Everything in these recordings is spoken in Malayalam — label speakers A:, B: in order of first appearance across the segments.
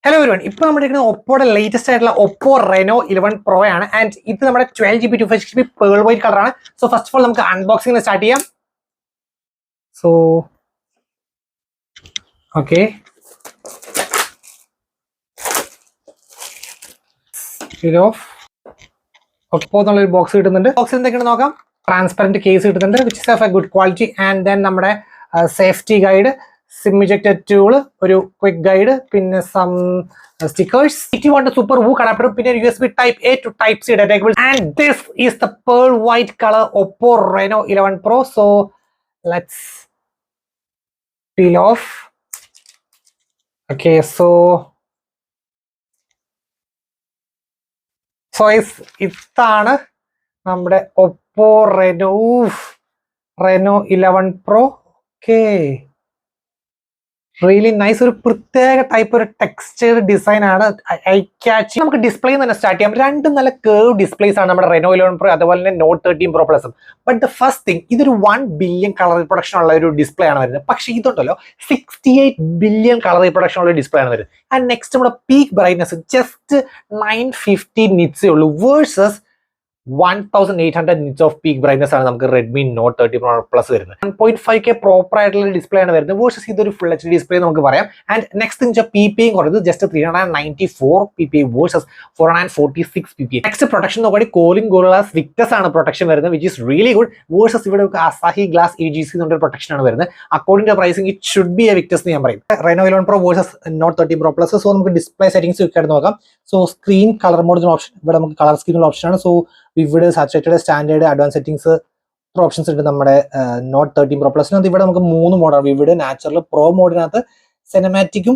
A: Hello everyone, ഇപ്പോൾ നമ്മുടെ ഒപ്പോയുടെ ലേറ്റസ്റ്റ് ആയിട്ടുള്ള ഒപ്പോ റെനോ 11 Pro ആണ്. ആൻഡ് ഇത് നമ്മുടെ 12GB 256GB പേൾ വൈറ്റ് കളറാണ്. സോ ഫസ്റ്റ് ഓഫ് ഓൾ നമുക്ക് അൺബോക്സിംഗ് സ്റ്റാർട്ട് ചെയ്യാം. സോ ഓക്കെ, ഒപ്പോ എന്നുള്ളൊരു ബോക്സ് കിട്ടുന്നുണ്ട്. ബോക്സ് എന്തൊക്കെയാണ് നോക്കാം. ട്രാൻസ്പെറന്റ് കേസ് കിട്ടുന്നുണ്ട്, which is of a good quality. And then നമ്മുടെ safety guide, SIM ejector tool, ഒരു ക്വിക്ക് ഗൈഡ്, പിന്നെ some stickers. If you want a super Woo adapter, പിന്നെ USB type A to type C detachable. And this is the pearl white color Oppo Reno 11 Pro. So let's peel off. Okay, so ഇതാണ് നമ്മുടെ Oppo Reno 11 Pro. Okay, really nice. ഒരു പ്രത്യേക ടൈപ്പ് ഒരു ടെക്സ്ചർ ഡിസൈൻ ആണ്, ഐ ക്യാച്ച്. നമുക്ക് ഡിസ്പ്ലേ തന്നെ സ്റ്റാർട്ട് ചെയ്യാം. രണ്ടും നല്ല കേർവ് ഡിസ്പ്ലേസ് ആണ് നമ്മുടെ Reno 11 Pro അതുപോലെ തന്നെ Note 13 Pro Plus. But the first thing, ഇതൊരു 1 ബില്യൺ കളർ റിപ്രൊഡക്ഷൻ ഉള്ള ഒരു ഡിസ്പ്ലേ ആണ് വരുന്നത്. പക്ഷെ ഇതുണ്ടല്ലോ 68 ബില്യൺ കളർ റിപ്രൊഡക്ഷൻ ഉള്ള ഡിസ്പ്ലേ ആണ് വരുന്നത്. ആൻഡ് നെക്സ്റ്റ് നമ്മുടെ പീക്ക് ബ്രൈറ്റ്നസ് ജസ്റ്റ് 950 നിറ്റ്സേ ഉള്ളൂ versus 1800 nits of peak brightness ആണ് നമുക്ക് Redmi Note 13 Pro Plus വരുന്നത്. 1.5K പ്രോപ്പർ ആയിട്ടുള്ള ഡിസ്പ്ലേ ആണ് വരുന്നത് വേഴ്സസ് ഇതൊരു ഫുൾ HD ഡിസ്പ്ലേ നമുക്ക് പറയാം. ആൻഡ് നെക്സ്റ്റ് വെച്ചാൽ PPI കുറഞ്ഞത് just 394 PPI versus 446 PPI. Next protection നോക്കുകയാണെങ്കിൽ കോലിംഗ് ഗോറില്ലാസ് വിക്ടസ് ആണ് പ്രൊട്ടക്ഷൻ വരുന്നത്, which is really good versus ഇവിടെ അസാഹി ഗ്ലാസ് AGC എന്നൊരു പ്രൊട്ടക്ഷൻ ആണ് വരുന്നത്. According to pricing it should be a Victus എന്ന് ഞാൻ പറയും. Reno 11 Pro versus Note 13 Pro Plus. So നമുക്ക് ഡിസ്പ്ലേ സെറ്റിംഗ്സ് ഒക്കെ നോക്കാം. So screen colour mode option, ഇവിടെ നമുക്ക് കളർ സ്ക്രീനുള്ള ഓപ്ഷൻ ആണ്. So vivid, saturated, standard, advance settings options ഉണ്ട് നമ്മുടെ Note 13 Pro Plus. ഇവിടെ നമുക്ക് 3 മോഡാണ്, വിവിഡ്, നാച്ചുറൽ, പ്രോ മോഡിനകത്ത് സിനിമാറ്റിക്കും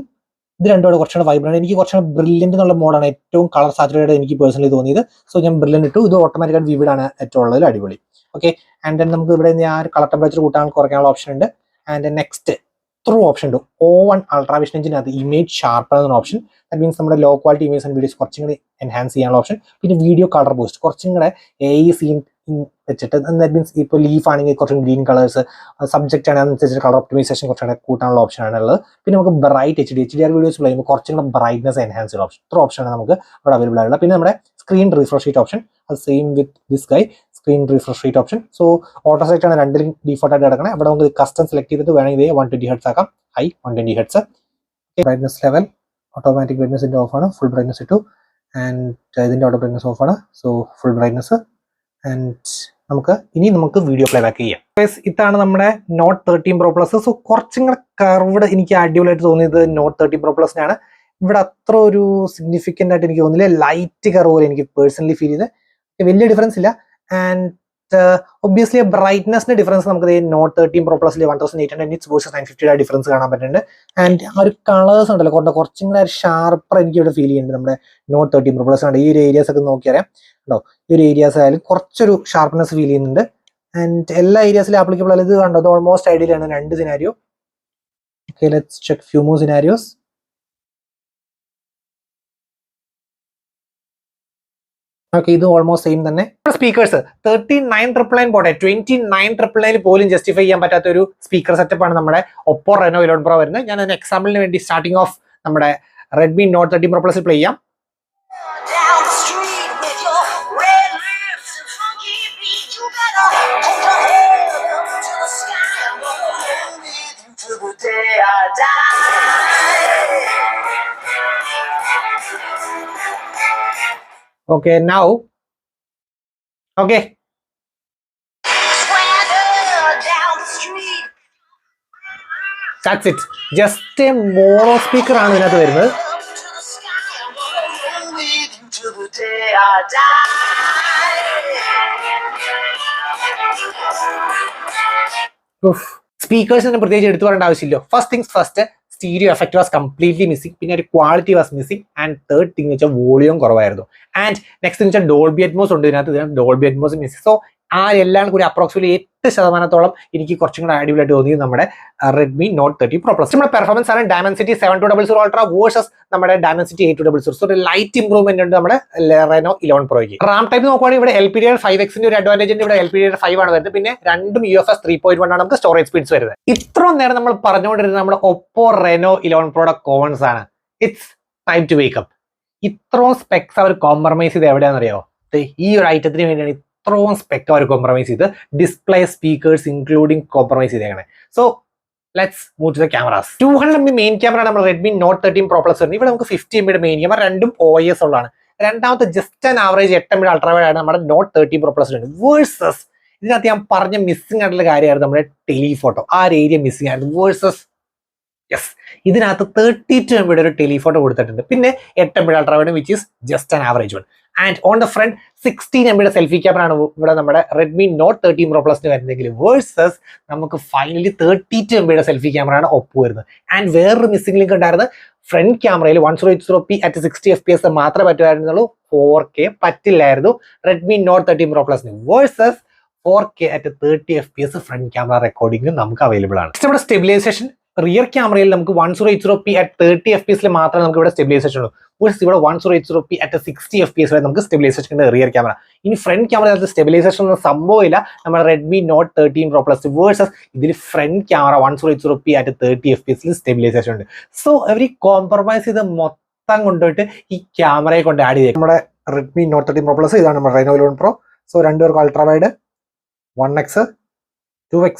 A: ഇത് രണ്ടോടെ കുറച്ചുകൂടെ വൈബ്രന്റ്. എനിക്ക് കുറച്ചുകൂടെ ബ്രില്യന്റ് എന്നുള്ള മോഡാണ് ഏറ്റവും കളർ സാച്ചുറേറ്റഡ് എനിക്ക് പേഴ്സണലി തോന്നിയത്. സോ ഞാൻ ബ്രില്യന്റ് ഇട്ടു. ഇത് ഓട്ടോമാറ്റിക്കായിട്ട് വിവിഡ് ആണ് ഏറ്റവും ഉള്ളതിൽ അടിപൊളി. ഓക്കെ, ആൻഡ് ദെൻ നമുക്ക് ഇവിടെ ഞാൻ കളർ ടെമ്പറേച്ചർ കൂട്ടാൻ കുറയ്ക്കാനുള്ള ഓപ്ഷൻ ഉണ്ട്. ആൻഡ് നെക്സ്റ്റ് ഓപ്ഷൻ ഉണ്ട് O1 അൾട്രാ വിഷൻ എഞ്ചിനകത്ത് ഇമേജ് ഷാർപ്പർ എന്ന ഓപ്ഷൻ. ദാറ്റ് മീൻസ് നമ്മുടെ low quality image and videos കുറച്ചും കൂടി എൻഹാൻസ് ചെയ്യാനുള്ള ഓപ്ഷൻ. പിന്നെ വീഡിയോ കളർ ബൂസ്റ്റ് കുറച്ചും കൂടെ AI സീൻ വെച്ചിട്ട്, ദാറ്റ് മീൻസ് ഇപ്പോൾ ലീഫ് ആണെങ്കിൽ കുറച്ചും ഗ്രീൻ കളേഴ്സ്, സബ്ജക്റ്റ് ആണ് അതനുസരിച്ച് കളർ ഒപ്റ്റിമൈസേഷൻ കുറച്ചുകൂടെ കൂട്ടാനുള്ള ഓപ്ഷൻ ആണുള്ളത്. പിന്നെ നമുക്ക് ബ്രൈറ്റ് HDR വീഡിയോസ് ചെയ്യുമ്പോൾ കുറച്ചും കൂടെ ബ്രൈറ്റ്നസ് എൻഹാൻസ് ചെയ്യുന്ന ഓപ്ഷൻ. ഇത്ര ഓപ്ഷനാണ് നമുക്ക് ഇവിടെ അവൈലബിൾ ആയിട്ടുള്ളത്. പിന്നെ നമ്മുടെ സ്ക്രീൻ റിഫ്രഷ് റേറ്റ് ഓപ്ഷൻ, അത് same with this guy, screen refresh rate option. So auto select ആണ് രണ്ടിലും ഡീഫോൾട്ട് ആയിട്ട് കിടക്കണേ. അവിടെ നമുക്ക് കസ്റ്റം സെലക്ട് ചെയ്തിട്ട് വേണമെങ്കിൽ 120 Hz ആക്കാം, high 120 Hz. Brightness level automatic brightness ഇതിന്റെ ഓഫ് ആണ്, ഫുൾ ബ്രൈറ്റ്നസ് ഇട്ടു. ആൻഡ് ഇതിന്റെ ഓട്ടോ ബ്രൈറ്റ്നസ് ഓഫ് ആണ്, സോ ഫുൾ ബ്രൈറ്റ്നസ്. ആൻഡ് നമുക്ക് വീഡിയോ പ്ലേ ബാക്ക് ചെയ്യാം. ഇതാണ് നമ്മുടെ Note 13 Pro Plus. സോ കുറച്ചും കൂടെ കർവ്ഡ് എനിക്ക് അടിപൊളിയായിട്ട് തോന്നിയത് Note 13 Pro Plus ആണ്. ഇവിടെ അത്ര ഒരു സിഗ്നിഫിക്കന്റ് ആയിട്ട് എനിക്ക് തോന്നില്ല, ലൈറ്റ് കർവ് പോലെ എനിക്ക് പേഴ്സണലി ഫീൽ ചെയ്ത്, വലിയ ഡിഫറൻസ് ഇല്ല. ആൻഡ് ഒബ്വിയസ്ലി ബ്രൈറ്റ്നസിന്റെ ഡിഫറൻസ് നമുക്ക് Note 13 Pro Plus 1800 nits versus 950 difference കാണാൻ പറ്റുന്നുണ്ട്. ആൻഡ് ആ ഒരു കളേഴ്സ് ഉണ്ടല്ലോ കുറച്ചും കൂടെ ഷാർപ്പർ എനിക്ക് ഇവിടെ ഫീൽ ചെയ്യുന്നുണ്ട് നമ്മുടെ Note 13 Pro Plus ആണ്. ഈ ഒരു ഏരിയാസ് ഒക്കെ നോക്കിയറിയാം കേട്ടോ, ഈ ഒരു ഏരിയാസ് ആയാലും കുറച്ചൊരു ഷാർപ്പ്നെസ് ഫീൽ ചെയ്യുന്നുണ്ട്. ആൻഡ് എല്ലാ ഏരിയാസിലും ആപ്ലിക്കബിൾ ആണ്. ഇത് കണ്ടോ, ഇത് ഓൾമോസ്റ്റ് ഐഡിയലാണ് രണ്ട് scenario. Okay, let's check few more scenarios. Okay, ഇത് ഓൾമോസ്റ്റ് സെയിം തന്നെ. സ്പീക്കേഴ്സ് 39,999 പോട്ടെ, 29,999 പോലും ജസ്റ്റിഫൈ ചെയ്യാൻ പറ്റാത്ത ഒരു സ്പീക്കർ സെറ്റപ്പ് ആണ് നമ്മുടെ Oppo Reno 11 Pro വരുന്നത്. ഞാൻ അതിന് എക്സാമ്പിളിന് വേണ്ടി സ്റ്റാർട്ടിംഗ് ഓഫ് നമ്മുടെ Redmi Note 13 Pro Plus play ചെയ്യാം. Okay, now, okay. That's it. Just a mono speaker ആണ് ഇതിനകത്ത് വരുന്നത്. സ്പീക്കേഴ്സിന് പ്രത്യേകിച്ച് എടുത്തു പറയേണ്ട ആവശ്യമില്ല. First things first, stereo effect was completely missing. പിന്നെ ഒരു quality was missing. And third thing വെച്ചാൽ വോളിയം കുറവായിരുന്നു. ആൻഡ് നെക്സ്റ്റ് വെച്ചാൽ ഡോൾബി അറ്റ്മോസ് ഉണ്ട് ഇതിനകത്ത്, ഡോൾബി അറ്റ്മോസ് മിസ്സിംഗ്. സോ ആ എല്ലാം കൂടി അപ്രോക്സിമേറ്റ്ലി 8% എനിക്ക് കുറച്ചും കൂടെ അടിപൊളിയായിട്ട് തോന്നിയത് നമ്മുടെ Redmi Note 13 Pro Plus. നമ്മുടെ പെർഫോമൻസ് ആണ് Dimensity 7200 Ultra വേഴ്സസ് നമ്മുടെ Dimensity 8200. സോ ഒരു ലൈറ്റ് ഇംപ്രൂവ്മെന്റ് ഉണ്ട് നമ്മുടെ Reno 11 Proയ്ക്ക്. റാം ടൈപ്പ് നോക്കുവാണെങ്കിൽ ഇവിടെ LPDDR5X ഒരു അഡ്വാൻറ്റേജ് ഉണ്ട്. ഇവിടെ LPDDR5 ആണ് വരുന്നത്. പിന്നെ രണ്ടും UFS 3.1 ആണ് നമുക്ക് സ്റ്റോറേജ് സ്പീഡ്സ് വരുന്നത്. ഇത്രയും നേരം നമ്മൾ പറഞ്ഞുകൊണ്ടിരുന്നത് നമ്മുടെ Oppo Reno 11 Pro കോൺസ് ആണ്. It's time to wake up. ഇത്രയും സ്പെക്സ് അവർ കോംപ്രമൈസ് ചെയ്ത് എവിടെയാണെന്നറിയോ? ഈ ഒരു ഐറ്റത്തിന് വേണ്ടിയാണ് ഇത്രയും സ്പെക്ക് അവർ കോംപ്രമൈസ് ചെയ്ത് ഡിസ്പ്ലേ സ്പീക്കേഴ്സ് ഇൻക്ലൂഡിങ് കോംപ്രമൈസ് ചെയ്തേക്കണേ. So let's move to the cameras. 200 MB main camera നമ്മൾ റെഡ്മി നോട്ട് 13 Pro Plus വരുന്നത്. ഇവിടെ നമുക്ക് 50 MB മെയിൻ ക്യാമറ, രണ്ടും OIS ഉള്ളതാണ്. രണ്ടാമത്തെ just an average 8 MB ultra wide ആണ് നമ്മുടെ നോട്ട് 13 Pro Plus ഉണ്ട്. വേഴ്സസ് ഇതിനകത്ത് ഞാൻ പറഞ്ഞ മിസ്സിംഗ് ആയിട്ടുള്ള കാര്യമായിരുന്നു നമ്മുടെ ടെലിഫോട്ടോ. ആ ഒരു ഏരിയ മിസ്സിംഗ് ആയിരുന്നു. വേഴ്സസ് യെസ്, ഇതിനകത്ത് 32 MB ഒരു ടെലിഫോട്ടോ കൊടുത്തിട്ടുണ്ട്. പിന്നെ 8 MB ultra wide which is just an average one. And on the front 16 MB selfie camera ആണ് ഇവിടെ നമ്മുടെ റെഡ്മി നോട്ട് 13 Pro Plus വരുന്നെങ്കിൽ വേഴ്സസ് നമുക്ക് ഫൈനലി 32 MB സെൽഫി ക്യാമറ ആണ് ഒപ്പ് വരുന്നത്. ആൻഡ് വേറൊരു മിസ്സിംഗ് ലിങ്ക് ഉണ്ടായിരുന്നത് ഫ്രണ്ട് ക്യാമറയിൽ 1080p അറ്റ് 60 FPS മാത്രമേ പറ്റുമായിരുന്നുള്ളൂ. 4K പറ്റില്ലായിരുന്നു Redmi not 13 Pro Plus versus 4K at 30 FPS front camera recording നമുക്ക് അവൈലബിൾ ആണ്. നമ്മുടെ സ്റ്റെബിലൈസേഷൻ റിയർ ക്യാമറയിൽ നമുക്ക് 1080p അറ്റ് 30 FPS മാത്രമേ നമുക്ക് ഇവിടെ സ്റ്റെബിലൈസേഷൻ ഉള്ളൂ. ഇവിടെ 1080p അറ്റ് 60 FPS വരെ നമുക്ക് സ്റ്റെബിലൈസേഷൻ ഉണ്ട് റിയർ ക്യാമറ. ഇനി ഫ്രണ്ട് ക്യാമറ സ്റ്റെബിലൈസേഷൻ ഒന്നും സംഭവമില്ല നമ്മുടെ Redmi not 13 Pro Plus versus ഇതിൽ front camera 1080p at 30 FPS stabilisation ഉണ്ട്. സോ അവർ കോംപ്രമൈസ് ചെയ്ത് മൊത്തം കൊണ്ടുപോയിട്ട് ഈ ക്യാമറയെ കൊണ്ട് ആഡ് ചെയ്തേക്കും. നമ്മുടെ റെഡ്മി നോട്ട് 13 Pro Plus ഇതാണ് നമ്മുടെ Reno 11 Pro. സോ രണ്ടുപേർക്ക് അൾട്രാ വൈഡ് 1x 2x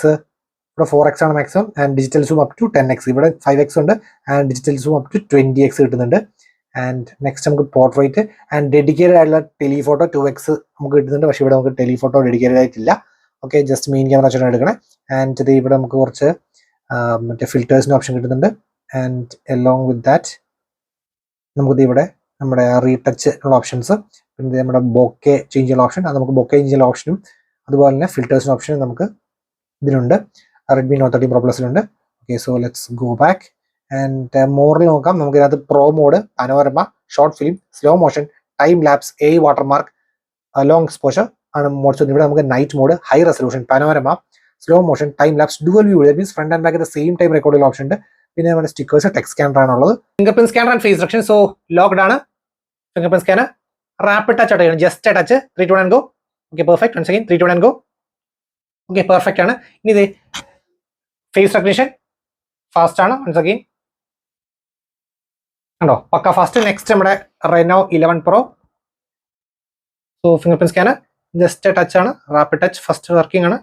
A: ഇവിടെ 4x ആണ് maximum. And digital zoom up to 10x. ഇവിടെ 5x ഉണ്ട്. And digital zoom up to 20x കിട്ടുന്നുണ്ട്. ആൻഡ് നെക്സ്റ്റ് നമുക്ക് പോർട്രേറ്റ് ആൻഡ് ഡെഡിക്കേറ്റഡ് ആയിട്ടുള്ള ടെലിഫോട്ടോ 2x നമുക്ക് കിട്ടുന്നുണ്ട്. പക്ഷേ ഇവിടെ നമുക്ക് ടെലിഫോട്ടോ ഡെഡിക്കേറ്റഡ് ആയിട്ടില്ല. ഓക്കെ, ജസ്റ്റ് മെയിൻ ക്യാമറ വെച്ചാണ് എടുക്കണേ. ആൻഡ് ഇത് ഇവിടെ നമുക്ക് കുറച്ച് മറ്റേ ഫിൽറ്റേഴ്സിൻ്റെ ഓപ്ഷൻ കിട്ടുന്നുണ്ട്. ആൻഡ് എലോങ് വിത്ത് ദാറ്റ് നമുക്കിത് ഇവിടെ നമ്മുടെ റീടച്ച് ഉള്ള ഓപ്ഷൻസ്, പിന്നെ നമ്മുടെ ബൊക്കെ ചേഞ്ച് ചെയ്യുന്ന ഓപ്ഷൻ, അത് നമുക്ക് ബൊക്കെ ചേഞ്ച് ചെയ്യുന്ന ഓപ്ഷനും അതുപോലെ തന്നെ ഫിൽറ്റേഴ്സിൻ്റെ ഓപ്ഷനും നമുക്ക് ഇതിലുണ്ട്. റെഡ്മി നോട്ട് 13 Pro Plus ഉണ്ട്. Okay, so let's go back and മോറിൽ നോക്കാം. നമുക്ക് ഇതിനകത്ത് pro mode, panorama, short film, slow motion, time lapse, watermark, long exposure ആണ് മോഡ്സ്. ഇവിടെ നമുക്ക് night mode, high resolution, panorama, slow motion, time lapse, dual view, that means front and back at the same time record ചെയ്യുന്ന ഓപ്ഷൻ ഉണ്ട്. പിന്നെ നമ്മുടെ സ്റ്റിക്കേഴ്സ്, ടെക്സ്റ്റ് സ്കാനർ ആണുള്ളത്. Fingerprint scanner and face recognition. So locked ആണ് fingerprint scanner. Rapid touch ആയിട്ട് ചെയ്യണം, just touch 3 2 1 and go. Okay, perfect. Once again 3 2 1 and go. Okay, perfect ആണ്. ഇനി ഇത് ഫേസ് റെക്കഗ്നിഷൻ ഫാസ്റ്റ് ആണ്. വൺസ് അഗൈൻ കണ്ടോ, പക്ക ഫാസ്റ്റ്. നെക്സ്റ്റ് നമ്മുടെ Reno 11 Pro. So fingerprint scanner just touch ആണ്, റാപ്പിഡ് ടച്ച്, ഫസ്റ്റ് വർക്കിംഗ് ആണ്.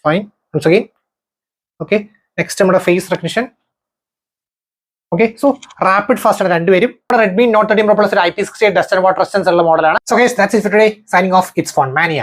A: Fine. Once again okay. Next നമ്മുടെ face recognition. Okay, so rapid fast ആണ് രണ്ടുപേരും. റെഡ്മി നോട്ട് 13 Pro Plus ഒരു IP68 dust and water resistance ഉള്ള മോഡലാണ്. So guys, that's it for today. Signing off. It's Phone മാനിയ.